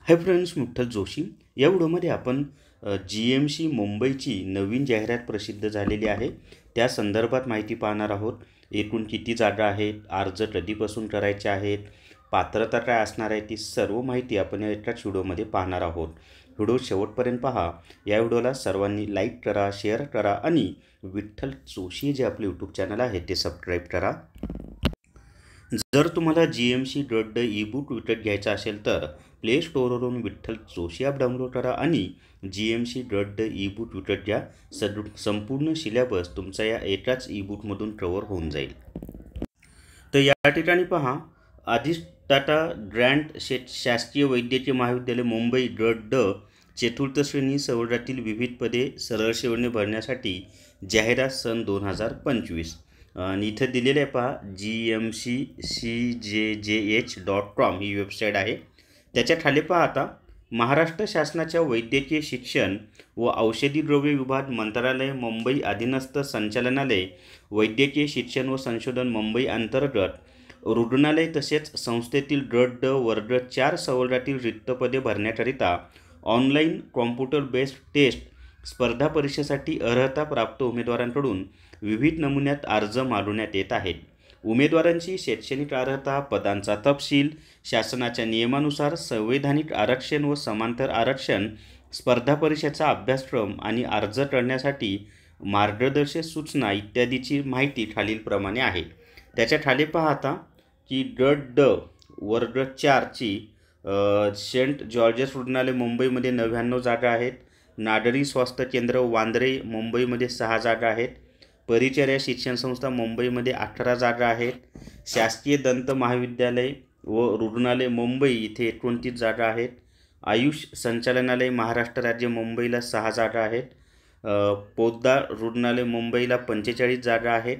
Hi friends, Vitthal Joshi या व्हिडिओमध्ये आपण GMC मुंबईची नवीन जाहिरात प्रसिद्ध झालेली आहे त्या संदर्भात माहिती पाहणार आहोत। एकूण किती जागा आहेत, अर्ज कधीपासून करायचे आहेत, पात्रता काय असणार आहे, ती सर्व माहिती आपण एकाच व्हिडिओमध्ये पाहणार आहोत। व्हिडिओ शेवटपर्यंत पहा। या व्हिडिओला सर्वांनी लाईक करा, शेअर करा आणि विठ्ठल जोशी जे आपले यूट्यूब चॅनल आहे ते सबस्क्राईब करा। जर तुम्हाला GMC ड्रॉट ई बुक विकत घ्यायचा असेल तर प्ले स्टोअरवरून विठ्ठल जोशी ॲप डाउनलोड करा आणि GMC ड्रॉट ई बुक विकत घ्या। संपूर्ण सिलेबस तुमचा या एकाच ई बुकमधून कव्हर होऊन जाईल। तर या ठिकाणी पहा, आधीच टाटा ग्रँड शासकीय वैद्यकीय महाविद्यालय मुंबई ड्रॉट चतुर्थ श्रेणी सवलतीतील विविध पदे सरळ सेवेने भरण्यासाठी जाहिरात सन 2025 आणि इथं दिलेले आहे पहा, gmccjjh.com ही वेबसाईट आहे। त्याच्या खाली पहा, आता महाराष्ट्र शासनाच्या वैद्यकीय शिक्षण व औषधी द्रव्य विभाग मंत्रालय मुंबई अधीनस्थ संचालनालय वैद्यकीय शिक्षण व संशोधन मुंबई अंतर्गत रुग्णालय तसेच संस्थेतील ड्रॉट वर्ग 4 सवलतीतील रिक्त पदे भरण्याकरिता ऑनलाईन कॉम्प्युटर बेस्ड टेस्ट स्पर्धा परीक्षेसाठी अर्हता प्राप्त उमेदवारांकडून विविध नमुन्यात अर्ज मागवण्यात येत आहेत। उमेदवारांची शैक्षणिक अर्हता, पदांचा तपशील, शासनाच्या नियमानुसार संवैधानिक आरक्षण व समांतर आरक्षण, स्पर्धा परीक्षेचा अभ्यासक्रम आणि अर्ज करण्यासाठी मार्गदर्शक सूचना इत्यादीची माहिती खालीलप्रमाणे आहे। त्याच्या खाली पहा आता की ड्रॉट वर्ग 4 ची सेंट जॉर्जेस रुग्णालय मुंबईमध्ये 99 जागा आहेत। नागरी स्वास्थ्य केंद्र वांद्रे मुंबईमध्ये 6 जागा आहेत। परिचर्या शिक्षण संस्था मुंबईमध्ये 18 जागा आहेत। शासकीय दंत महाविद्यालय व रुग्णालय मुंबई इथे 29 जागा आहेत। आयुष संचालनालय महाराष्ट्र राज्य मुंबईला 6 जागा आहेत। पोद्दार रुग्णालय मुंबईला 45 जागा आहेत।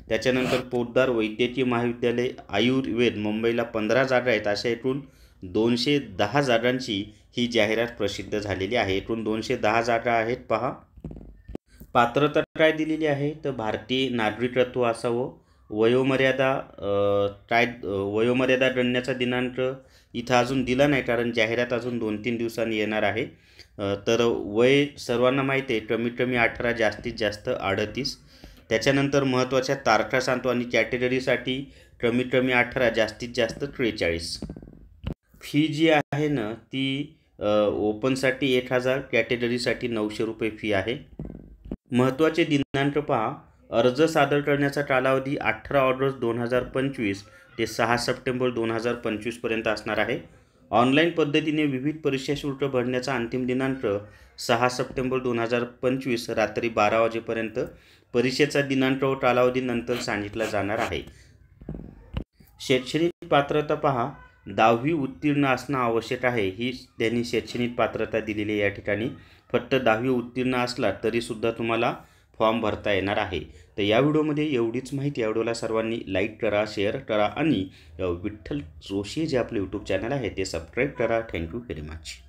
त्याच्यानंतर पोद्दार वैद्यकीय महाविद्यालय आयुर्वेद मुंबईला 15 जागा आहेत। अशा एकूण 210 जागांची ही जाहिरात प्रसिद्ध झालेली आहे। एकूण 210 जागा आहेत। पहा, पात्रता काय दिलेली आहे तर भारतीय नागरिकत्व असावं। वयोमर्यादा गणण्याचा दिनांक इथं अजून दिला नाही, कारण जाहिरात अजून 2-3 दिवसांनी येणार आहे। तर वय सर्वांना माहिती आहे, कमीत कमी 18, जास्तीत जास्त 38। त्याच्यानंतर महत्त्वाच्या तारखा सांगतो आणि कॅटेगरीसाठी कमीत कमी 18, जास्तीत जास्त 43। फी जी आहे ना ती ओपनसाठी 1000, कॅटेगरीसाठी 900 रुपये फी आहे। महत्त्वाचे दिनांक पहा, अर्ज सादर करण्याचा कालावधी 18 ऑगस्ट 2025 ते 6 सप्टेंबर 2025 पर्यंत असणार आहे। ऑनलाईन पद्धतीने विविध परीक्षा शुल्क भरण्याचा अंतिम दिनांक 6 सप्टेंबर 2025 रात्री 12 वाजेपर्यंत। परीक्षेचा दिनांक व कालावधी नंतर सांगितला जाणार आहे। शैक्षणिक पात्रता पहा, 10वी उत्तीर्ण असणं आवश्यक आहे, ही त्यांनी शैक्षणिक पात्रता दिलेली आहे। या ठिकाणी फक्त 10वी उत्तीर्ण असला तरीसुद्धा तुम्हाला फॉर्म भरता येणार आहे। तर या व्हिडिओमध्ये एवढीच माहिती। या व्हिडिओला सर्वांनी लाईक करा, शेअर करा आणि विठ्ठल जोशी जे आपले यूट्यूब चॅनल आहे ते सबस्क्राईब करा। Thank you very much.